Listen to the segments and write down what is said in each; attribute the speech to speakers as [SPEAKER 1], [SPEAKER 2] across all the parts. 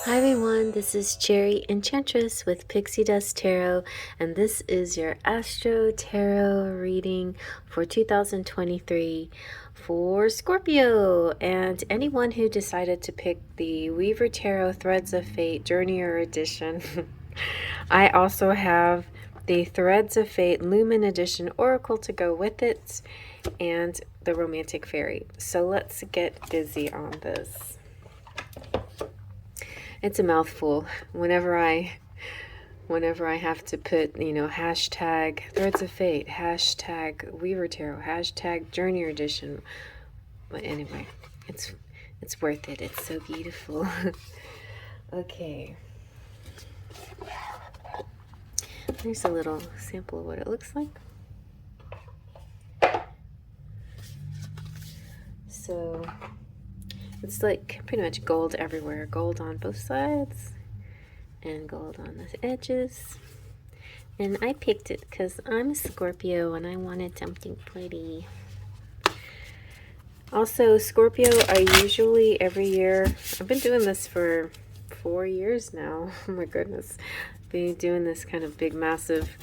[SPEAKER 1] Hi everyone, this is Cherry Enchantress with Pixie Dust Tarot, and this is your Astro Tarot reading for 2023 for Scorpio and anyone who decided to pick the Weaver Tarot Threads of Fate Journeyer Edition. I also have the Threads of Fate Lumen Edition Oracle to go with it and the Romantic Fairy. So let's get busy on this. It's a mouthful. Whenever I have to put, hashtag Threads of Fate, hashtag Weaver Tarot, hashtag Journeyer Edition. But anyway, it's worth it. It's so beautiful. Okay. Here's a little sample of what it looks like. So it's like pretty much gold everywhere. Gold on both sides and gold on the edges. And I picked it because I'm a Scorpio and I wanted something pretty. Also, Scorpio, I usually every year, I've been doing this for 4 years now. Oh my goodness. Been doing this kind of big, massive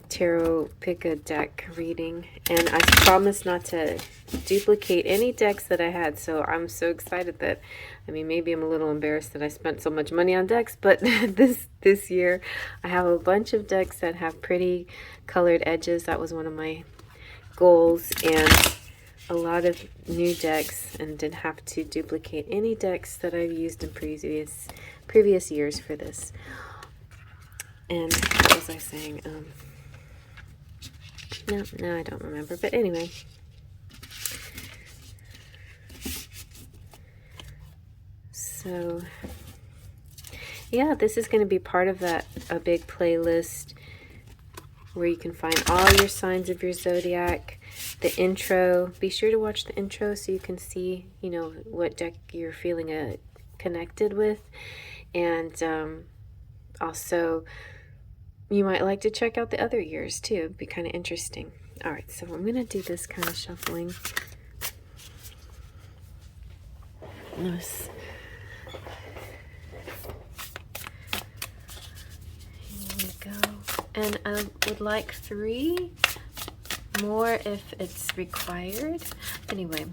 [SPEAKER 1] tarot pick a deck reading, and I promised not to duplicate any decks that I had, so I'm so excited that, I mean, maybe I'm a little embarrassed that I spent so much money on decks, but this year I have a bunch of decks that have pretty colored edges. That was one of my goals, and a lot of new decks, and didn't have to duplicate any decks that I've used in previous years for this. And what was I saying? No, I don't remember. But anyway. So, yeah, this is going to be part of a big playlist where you can find all your signs of your zodiac. The intro. Be sure to watch the intro so you can see, what deck you're feeling connected with. And also, you might like to check out the other years too. It'd be kind of interesting. All right, so I'm going to do this kind of shuffling. Nice. Here we go. And I would like 3 more if it's required. Anyway,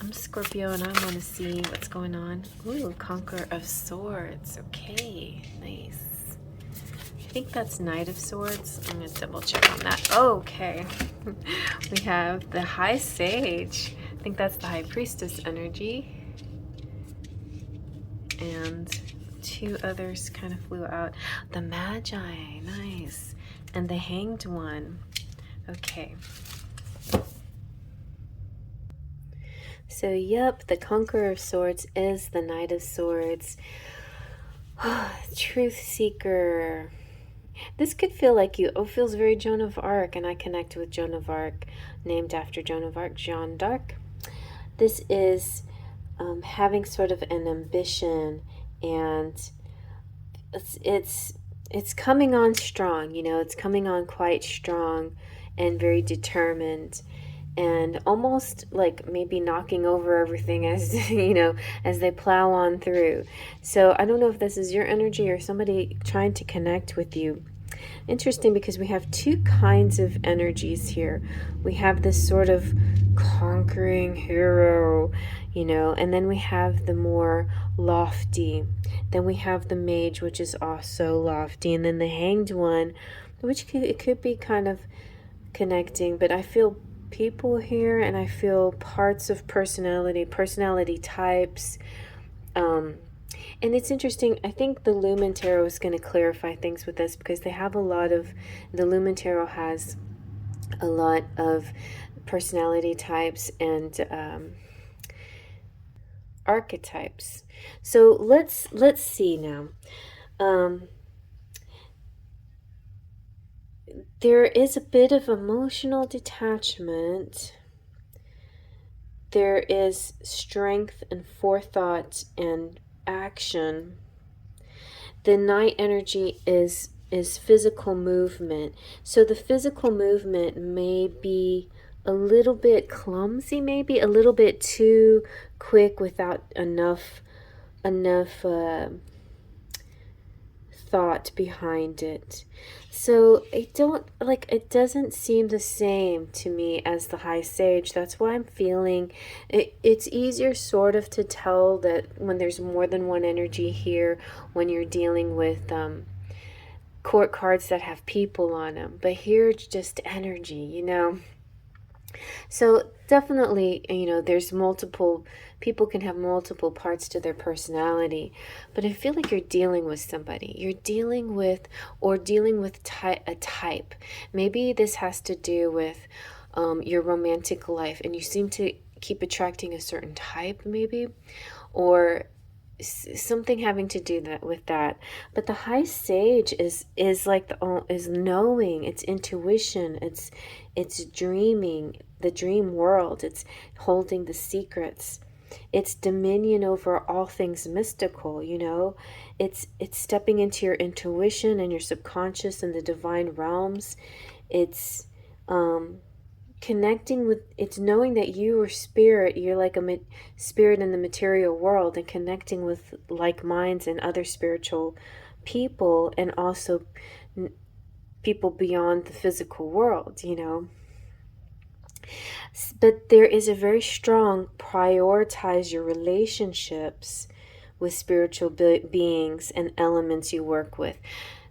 [SPEAKER 1] I'm Scorpio and I want to see what's going on. Ooh, Conqueror of Swords. Okay, nice. I think that's Knight of Swords. I'm going to double check on that. Oh, okay. We have the High Sage. I think that's the High Priestess energy. And 2 others kind of flew out. The Magi, nice. And the Hanged One. Okay. So, yep, the Conqueror of Swords is the Knight of Swords. Truth Seeker. This could feel like you. It feels very Joan of Arc, and I connect with Joan of Arc, named after Joan of Arc, Jeanne d'Arc. This is having sort of an ambition, and it's coming on strong. It's coming on quite strong and very determined, and almost like maybe knocking over everything as as they plow on through. So I don't know if this is your energy or somebody trying to connect with you. Interesting, because we have 2 kinds of energies here. We have this sort of conquering hero, and then we have the more lofty. Then we have the mage, which is also lofty, and then the hanged one, which it could be kind of connecting, but I feel people here, and I feel parts of personality types. And it's interesting. I think the Lumen Tarot is going to clarify things with us, because they have the Lumen Tarot has a lot of personality types and archetypes. So let's see now. There is a bit of emotional detachment. There is strength and forethought and action. The Knight energy is physical movement. So the physical movement may be a little bit clumsy, maybe a little bit too quick without enough enough thought behind it. So it doesn't seem the same to me as the high sage. That's why I'm feeling it's easier sort of to tell that when there's more than one energy here, when you're dealing with court cards that have people on them. But here it's just energy, So definitely, there's multiple people can have multiple parts to their personality, but I feel like you're dealing with somebody. You're dealing with a type. Maybe this has to do with your romantic life, and you seem to keep attracting a certain type, maybe, or something having to do that with that. But the high sage is like is knowing, it's intuition, it's dreaming, the dream world, it's holding the secrets, it's dominion over all things mystical, it's stepping into your intuition and your subconscious and the divine realms. It's connecting with, it's knowing that you are spirit, you're like a spirit in the material world, and connecting with like minds and other spiritual people, and also people beyond the physical world, But there is a very strong prioritize your relationships with spiritual beings and elements you work with.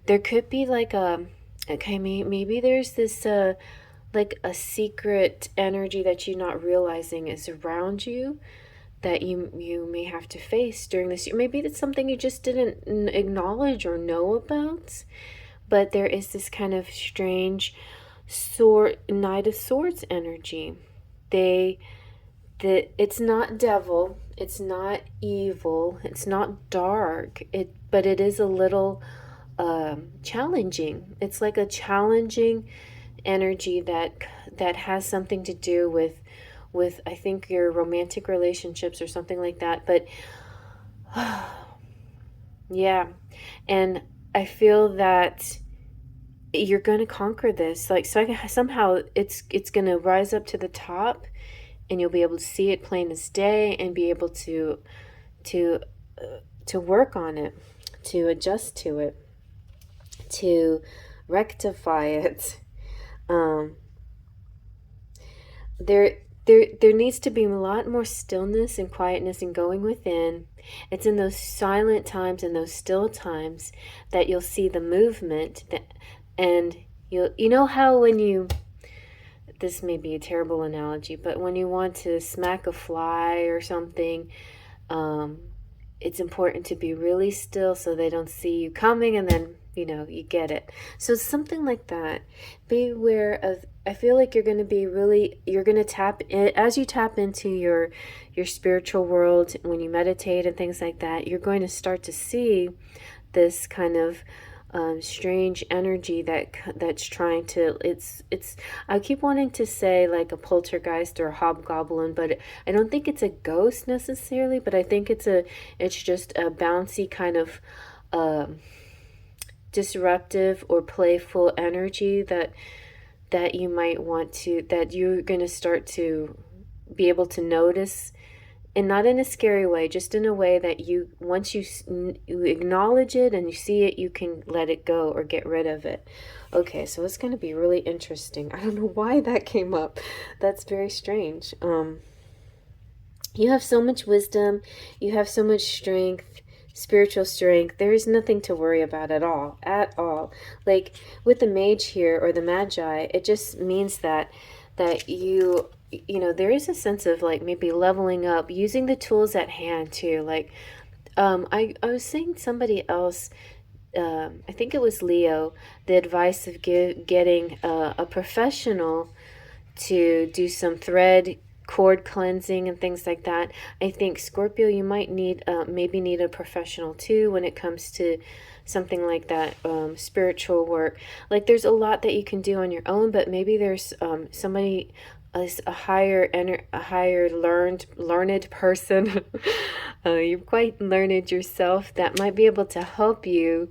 [SPEAKER 1] There could be like maybe there's this like a secret energy that you're not realizing is around you, that you may have to face during this year. Maybe it's something you just didn't acknowledge or know about, but there is this kind of strange Knight of Swords energy. It's not devil, it's not evil, it's not dark, but it is a little challenging. It's like a challenging energy that has something to do with I think your romantic relationships or something like that. But yeah, and I feel that you're going to conquer this. Like, so somehow it's going to rise up to the top, and you'll be able to see it plain as day, and be able to work on it, to adjust to it, to rectify it. There needs to be a lot more stillness and quietness and going within. It's in those silent times and those still times that you'll see the movement, and you know how when you, this may be a terrible analogy, but when you want to smack a fly or something, it's important to be really still so they don't see you coming, and then you get it. So something like that. Be aware of, I feel like you're going to tap in, as you tap into your spiritual world, when you meditate and things like that, you're going to start to see this kind of strange energy that's trying to, it's I keep wanting to say like a poltergeist or a hobgoblin, but I don't think it's a ghost necessarily, but I think it's just a bouncy kind of disruptive or playful energy that you might want to, that you're going to start to be able to notice, and not in a scary way, just in a way that once you acknowledge it and you see it, you can let it go or get rid of it. Okay, so it's going to be really interesting. I don't know why that came up. That's very strange. You have so much wisdom. You have so much strength, spiritual strength. There is nothing to worry about at all. Like with the mage here, or the magi, it just means that there is a sense of like maybe leveling up, using the tools at hand too. Like I was saying, somebody else, I think it was Leo, the advice of getting a professional to do some thread cord cleansing and things like that. I think Scorpio, you might maybe need a professional too when it comes to something like that, spiritual work. Like there's a lot that you can do on your own, but maybe there's somebody, a higher learned person, you're quite learned yourself, that might be able to help you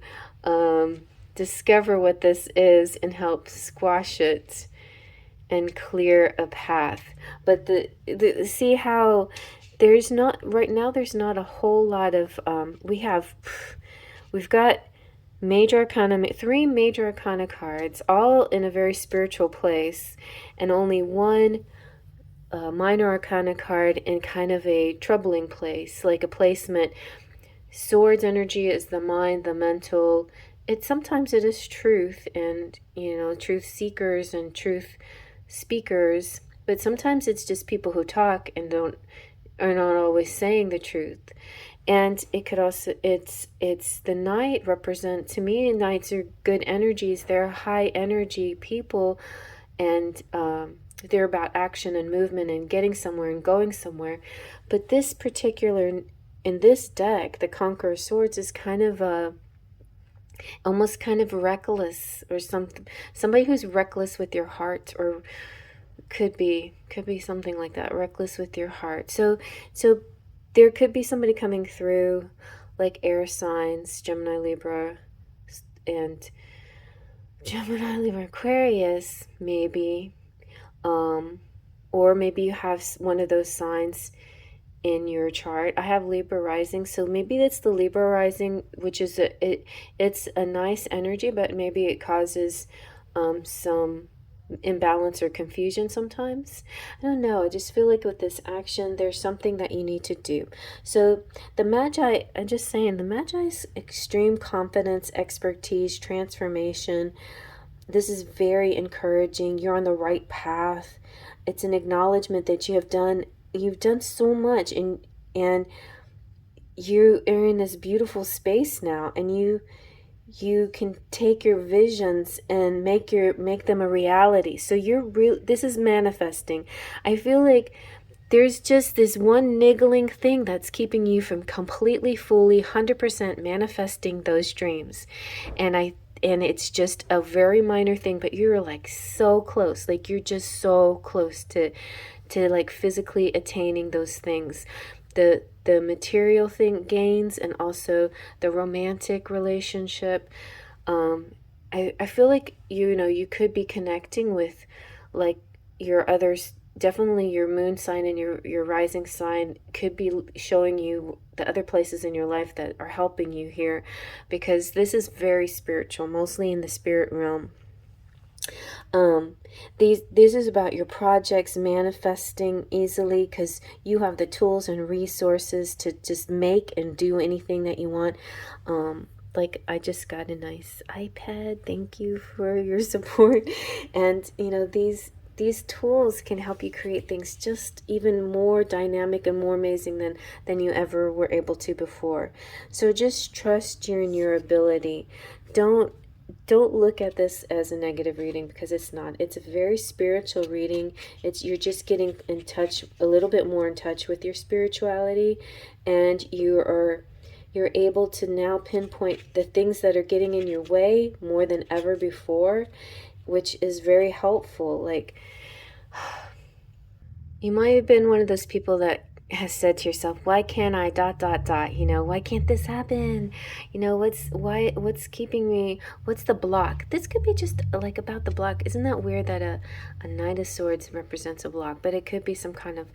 [SPEAKER 1] discover what this is and help squash it and clear a path. But see how There's not right now. There's not a whole lot of. We've got major arcana, three major arcana cards, all in a very spiritual place, and only one minor arcana card in kind of a troubling place, like a placement. Swords energy is the mind, the mental. Sometimes it is truth, and truth seekers and truth speakers, but sometimes it's just people who talk and don't are not always saying the truth. And it could also, it's the knight represent, to me, knights are good energies. They're high energy people, and they're about action and movement and getting somewhere and going somewhere. But this particular, in this deck, the Conqueror of Swords is kind of almost kind of reckless, or somebody who's reckless with your heart, or could be something like that, reckless with your heart. So there could be somebody coming through, like air signs, Gemini, Libra, and Gemini, Libra, Aquarius, maybe. Or maybe you have one of those signs in your chart. I have Libra rising, so maybe it's the Libra rising, which is it's a nice energy, but maybe it causes some imbalance or confusion sometimes. I don't know. I just feel like with this action, there's something that you need to do. So the Magi, I'm just saying, the Magi's extreme confidence, expertise, transformation. This is very encouraging. You're on the right path. It's an acknowledgement that you've done so much, and you are in this beautiful space now, and you can take your visions and make them a reality. So this is manifesting. I feel like there's just this one niggling thing that's keeping you from completely, fully, 100% manifesting those dreams. And it's just a very minor thing, but you're like so close. Like you're just so close to like physically attaining those things. The material thing gains, and also the romantic relationship. I feel like you could be connecting with like your others. Definitely your moon sign and your rising sign could be showing you the other places in your life that are helping you here, because this is very spiritual, mostly in the spirit realm. This is about your projects manifesting easily, because you have the tools and resources to just make and do anything that you want. Like I just got a nice iPad. Thank you for your support. And these tools can help you create things just even more dynamic and more amazing than you ever were able to before. So just trust you in your ability. Don't look at this as a negative reading, because it's not. It's a very spiritual reading. You're just getting in touch, a little bit more in touch with your spirituality, and you're able to now pinpoint the things that are getting in your way more than ever before, which is very helpful. Like, you might have been one of those people that has said to yourself, why can't I ... why can't this happen? What's keeping me? What's the block? This could be just like about the block. Isn't that weird that a Knight of Swords represents a block? But it could be some kind of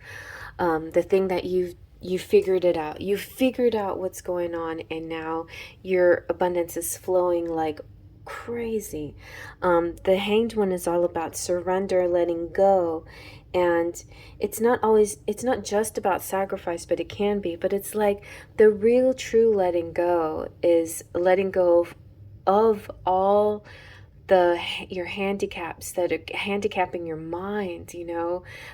[SPEAKER 1] the thing that you figured it out. You figured out what's going on, and now your abundance is flowing like crazy. The Hanged One is all about surrender, letting go. And it's not just about sacrifice, but it can be. But it's like the real true letting go is letting go of all your handicaps that are handicapping your mind.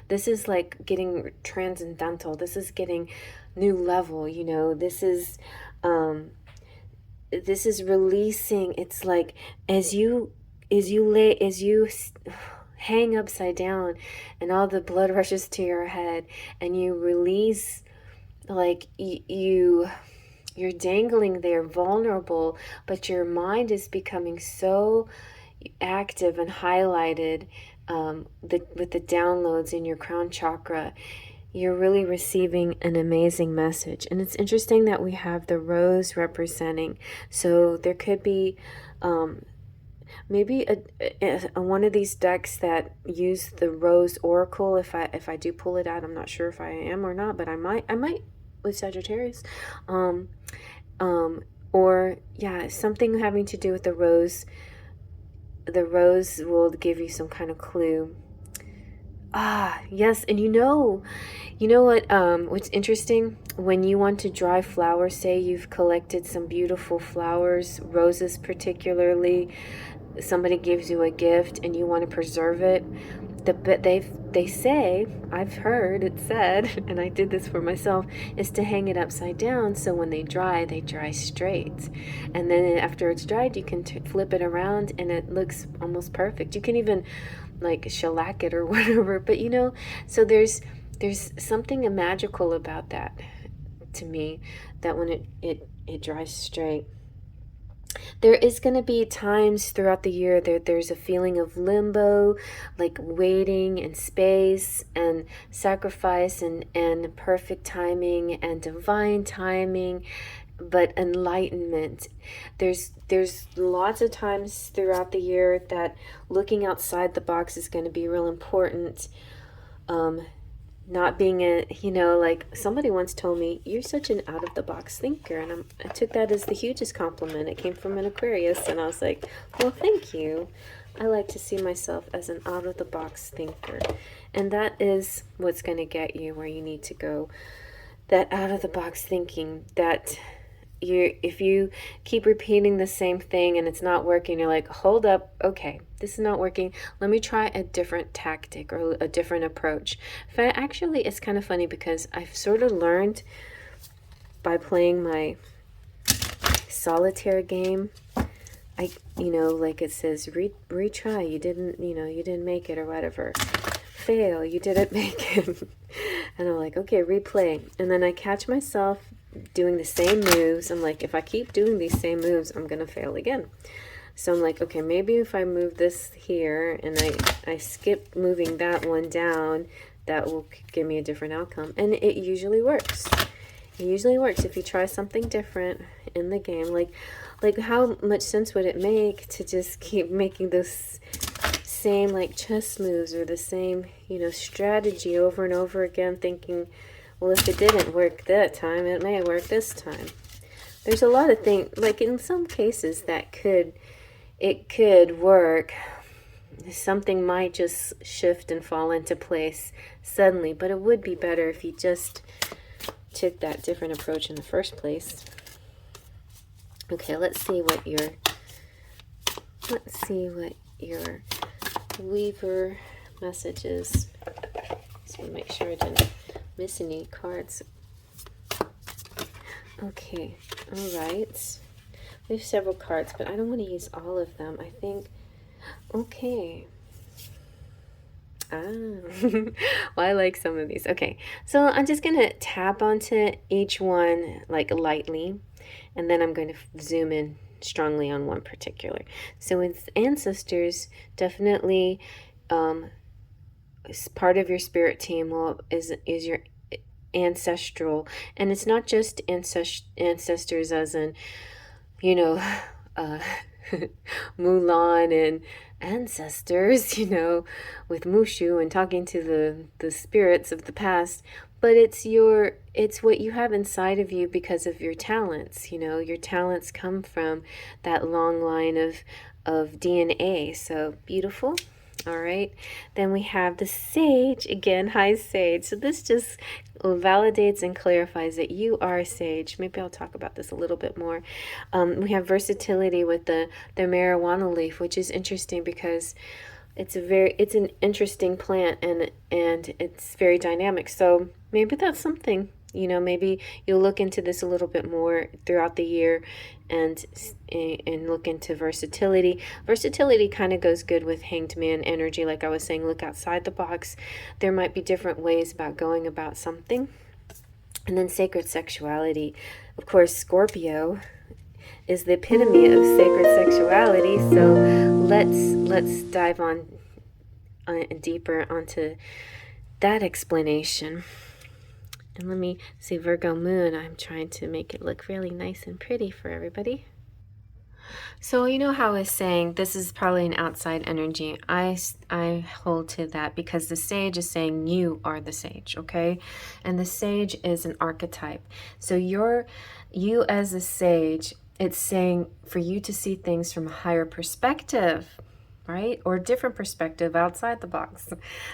[SPEAKER 1] This is like getting transcendental. This is getting new level. This is releasing. It's like as you hang upside down and all the blood rushes to your head, and you release, like you're dangling there vulnerable, but your mind is becoming so active and highlighted with the downloads in your crown chakra. You're really receiving an amazing message. And it's interesting that we have the rose representing. So there could be maybe one of these decks that use the Rose Oracle. If I do pull it out, I'm not sure if I am or not, but I might with Sagittarius, um, um, or yeah, something having to do with the rose. The rose will give you some kind of clue. Ah, yes, and you know what, what's interesting? When you want to dry flowers, say you've collected some beautiful flowers, roses particularly, somebody gives you a gift and you want to preserve it, but they say, I've heard it said, and I did this for myself, is to hang it upside down so when they dry straight. And then after it's dried, you can flip it around and it looks almost perfect. You can even like shellac it or whatever, but so there's something magical about that to me, that when it dries straight. There is going to be times throughout the year that there's a feeling of limbo, like waiting and space and sacrifice and perfect timing and divine timing, but enlightenment. There's lots of times throughout the year that looking outside the box is going to be real important. Not being like somebody once told me, you're such an out of the box thinker, and I took that as the hugest compliment. It came from an Aquarius, and I was like, well, thank you. I like to see myself as an out of the box thinker, and that is what's going to get you where you need to go. That out of the box thinking, that if you keep repeating the same thing and it's not working, you're like, hold up, okay, this is not working, let me try a different tactic or a different approach. Actually, it's kind of funny because I've sort of learned by playing my solitaire game. Like it says, retry, you didn't make it or whatever, fail, you didn't make it. And I'm like, okay, replay, and then I catch myself doing the same moves. I'm like, if I keep doing these same moves, I'm gonna fail again. So I'm like, okay, maybe if I move this here and I skip moving that one down, that will give me a different outcome. And it usually works. It usually works if you try something different in the game. Like how much sense would it make to just keep making those same like chess moves or the same strategy over and over again, thinking, well, if it didn't work that time, it may work this time. There's a lot of things, like in some cases that it could work. Something might just shift and fall into place suddenly, but it would be better if you just took that different approach in the first place. Okay, let's see what your Weaver message is. Just want to make sure I didn't miss any cards. Okay, all right. We have several cards, but I don't want to use all of them. I think, okay. Well, I like some of these. Okay, so I'm just going to tap onto each one like lightly, and then I'm going to zoom in strongly on one particular. So with ancestors, definitely part of your spirit team is your ancestral, and it's not just ancestors as in Mulan and ancestors, with Mushu and talking to the spirits of the past, but it's what you have inside of you because of your talents. Your talents come from that long line of DNA. So beautiful. All right, then we have the sage again. Hi, sage. So this just validates and clarifies that you are a sage. Maybe I'll talk about this a little bit more. We have versatility with the marijuana leaf, which is interesting because it's an interesting plant and it's very dynamic. So maybe that's something. Maybe you'll look into this a little bit more throughout the year and look into versatility. Versatility kind of goes good with Hanged Man energy. Like I was saying, look outside the box. There might be different ways about going about something. And then sacred sexuality. Of course, Scorpio is the epitome of sacred sexuality. So let's dive on deeper onto that explanation. And let me see, Virgo moon, I'm trying to make it look really nice and pretty for everybody. So you know how I was saying this is probably an outside energy. I hold to that because the sage is saying you are the sage, okay? And the sage is an archetype. So you as a sage, it's saying for you to see things from a higher perspective, right? Or a different perspective outside the box.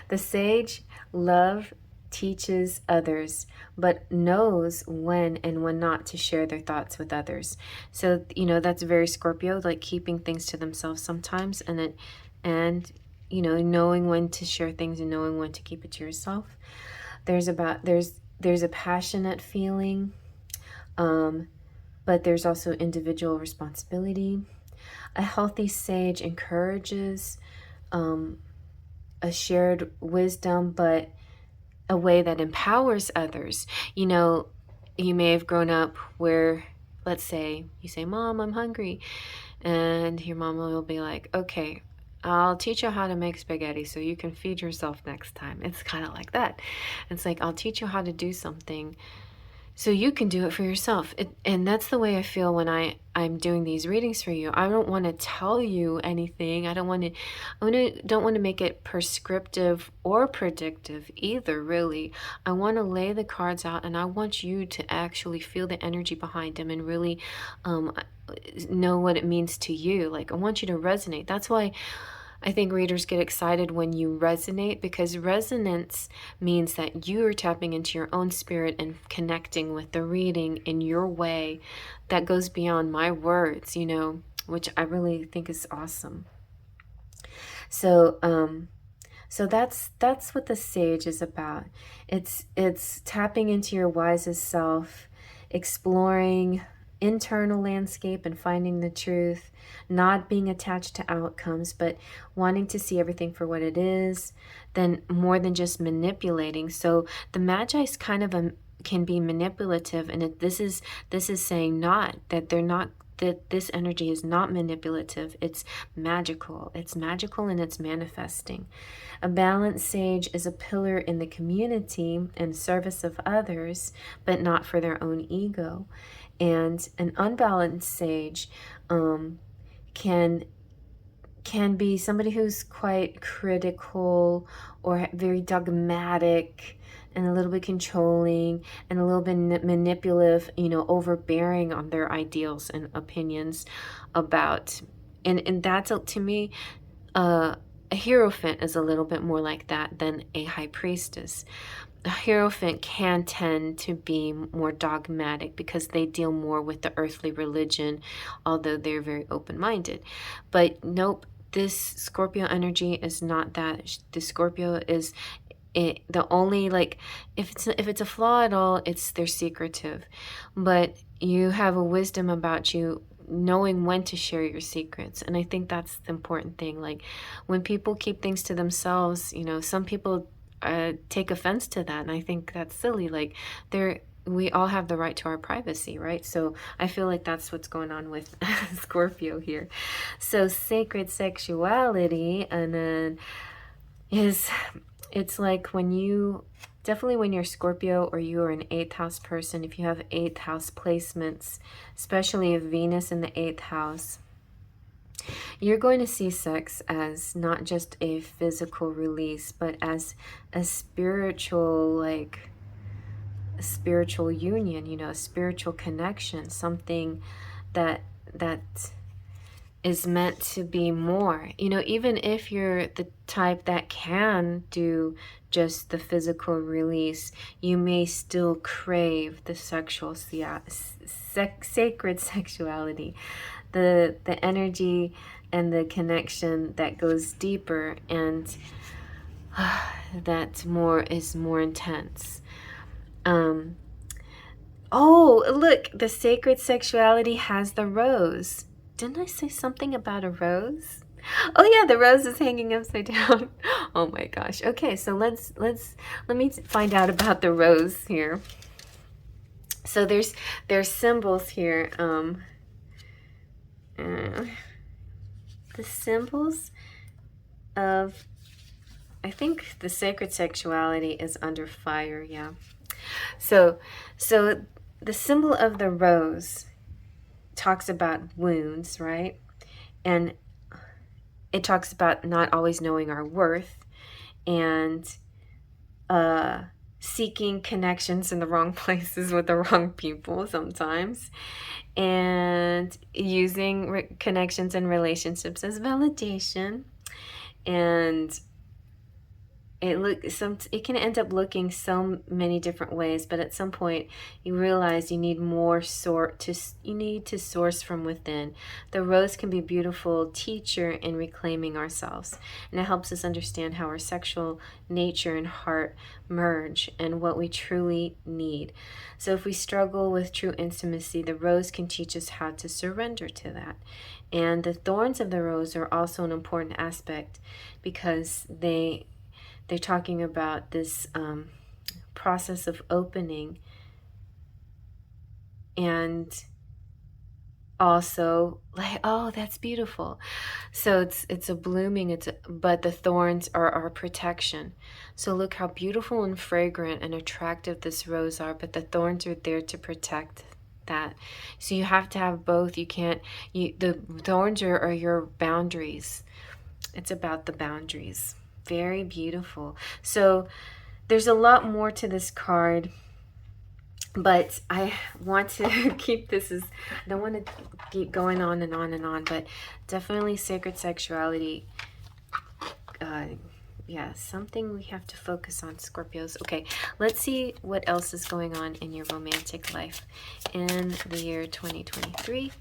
[SPEAKER 1] The sage love teaches others, but knows when and when not to share their thoughts with others. So, you know, that's very Scorpio, like keeping things to themselves sometimes, and you know, knowing when to share things and knowing when to keep it to yourself. There's a passionate feeling, um, but there's also individual responsibility. A healthy sage encourages um, a shared wisdom, but a way that empowers others. You know, you may have grown up where, let's say, you say, Mom, I'm hungry. And your mom will be like, okay, I'll teach you how to make spaghetti so you can feed yourself next time. It's kind of like that. It's like, I'll teach you how to do something so you can do it for yourself. And that's the way I feel when I'm doing these readings for you. I don't want to tell you anything. I don't want to make it prescriptive or predictive either, really. I want to lay the cards out, and I want you to actually feel the energy behind them and really know what it means to you. Like, I want you to resonate. That's why I think readers get excited when you resonate, because resonance means that you are tapping into your own spirit and connecting with the reading in your way that goes beyond my words, you know, which I really think is awesome. So, so that's what the sage is about. It's tapping into your wisest self, exploring internal landscape and finding the truth, not being attached to outcomes, but wanting to see everything for what it is, then more than just manipulating. So the Magi is kind of can be manipulative, and this is saying not that they're not, that this energy is not manipulative. It's magical. It's magical and it's manifesting. A balanced sage is a pillar in the community and service of others, but not for their own ego. And an unbalanced sage can be somebody who's quite critical or very dogmatic and a little bit controlling and a little bit manipulative, you know, overbearing on their ideals and opinions about, and that's, to me, a Hierophant is a little bit more like that than a High Priestess. A Hierophant can tend to be more dogmatic because they deal more with the earthly religion, although they're very open-minded. But nope, this Scorpio energy is not that. The Scorpio is the only, like, if it's a flaw at all, they're secretive. But you have a wisdom about you, knowing when to share your secrets. And I think that's the important thing. Like, when people keep things to themselves, you know, some people take offense to that, and I think that's silly. Like, we all have the right to our privacy, right? So I feel like that's what's going on with Scorpio here. So sacred sexuality, and then it's like when you're Scorpio, or you are an 8th house person, if you have 8th house placements, especially if Venus in the 8th house, you're going to see sex as not just a physical release, but as a spiritual, like a spiritual union, you know, a spiritual connection, something that is meant to be more. You know, even if you're the type that can do just the physical release, you may still crave the sacred sexuality, the energy and the connection that goes deeper, and that is more intense. Oh, look, the sacred sexuality has the rose. Didn't I say something about a rose? Oh yeah, the rose is hanging upside down. Oh my gosh. Okay, so let me find out about the rose here. So there's symbols here. The symbols of, I think the sacred sexuality is under fire, yeah. So the symbol of the rose talks about wounds, right? And it talks about not always knowing our worth, and seeking connections in the wrong places with the wrong people sometimes, and using connections and relationships as validation. And it can end up looking so many different ways, but at some point you realize you need you need to source from within. The rose can be a beautiful teacher in reclaiming ourselves, and it helps us understand how our sexual nature and heart merge and what we truly need. So if we struggle with true intimacy, the rose can teach us how to surrender to that. And the thorns of the rose are also an important aspect, because they're talking about this process of opening, and also like, oh, that's beautiful. So it's a blooming, but the thorns are our protection. So look how beautiful and fragrant and attractive this rose are, but the thorns are there to protect that. So you have to have both. The thorns are your boundaries. It's about the boundaries. Very beautiful. So there's a lot more to this card, but I want to keep this as, I don't want to keep going on and on and on, but definitely sacred sexuality. Yeah, something we have to focus on, Scorpios. Okay, let's see what else is going on in your romantic life in the year 2023.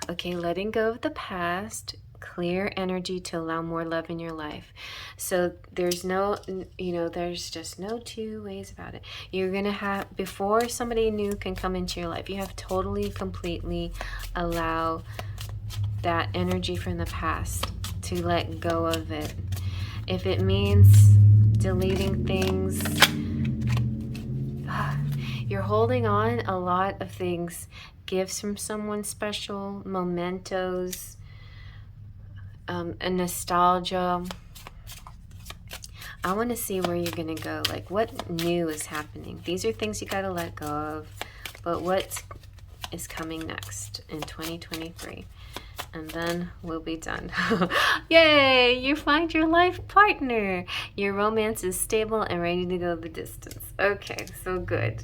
[SPEAKER 1] Okay, letting go of the past, clear energy to allow more love in your life. So there's there's just no two ways about it. You're going to have, before somebody new can come into your life, you have totally, completely allow that energy from the past, to let go of it. If it means deleting things, you're holding on a lot of things, gifts from someone special, mementos, a nostalgia. I want to see where you're going to go. Like, what new is happening? These are things you got to let go of. But what is coming next in 2023? And then we'll be done. Yay! You find your life partner. Your romance is stable and ready to go the distance. Okay, so good.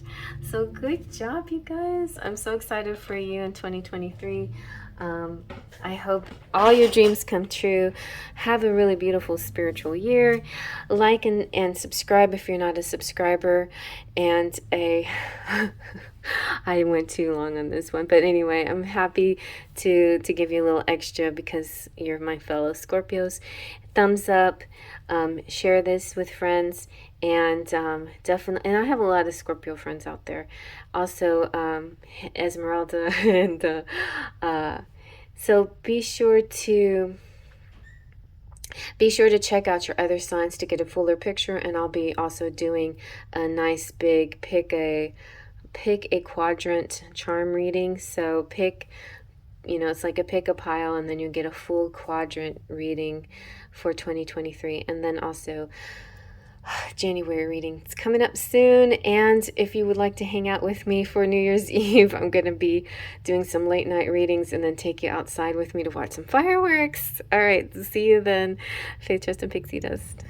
[SPEAKER 1] So good job, you guys. I'm so excited for you in 2023. I hope all your dreams come true. Have a really beautiful spiritual year. Like and subscribe if you're not a subscriber. And I went too long on this one, but anyway, I'm happy to give you a little extra because you're my fellow Scorpios. Thumbs up, share this with friends, and definitely, and I have a lot of Scorpio friends out there. Also, Esmeralda, and so be sure to check out your other signs to get a fuller picture, and I'll be also doing a nice big pick a quadrant charm reading. So pick, it's like a pick a pile, and then you get a full quadrant reading for 2023. And then also January reading. It's coming up soon. And if you would like to hang out with me for New Year's Eve, I'm going to be doing some late night readings and then take you outside with me to watch some fireworks. All right. See you then. Faith, Trust, and Pixie Dust.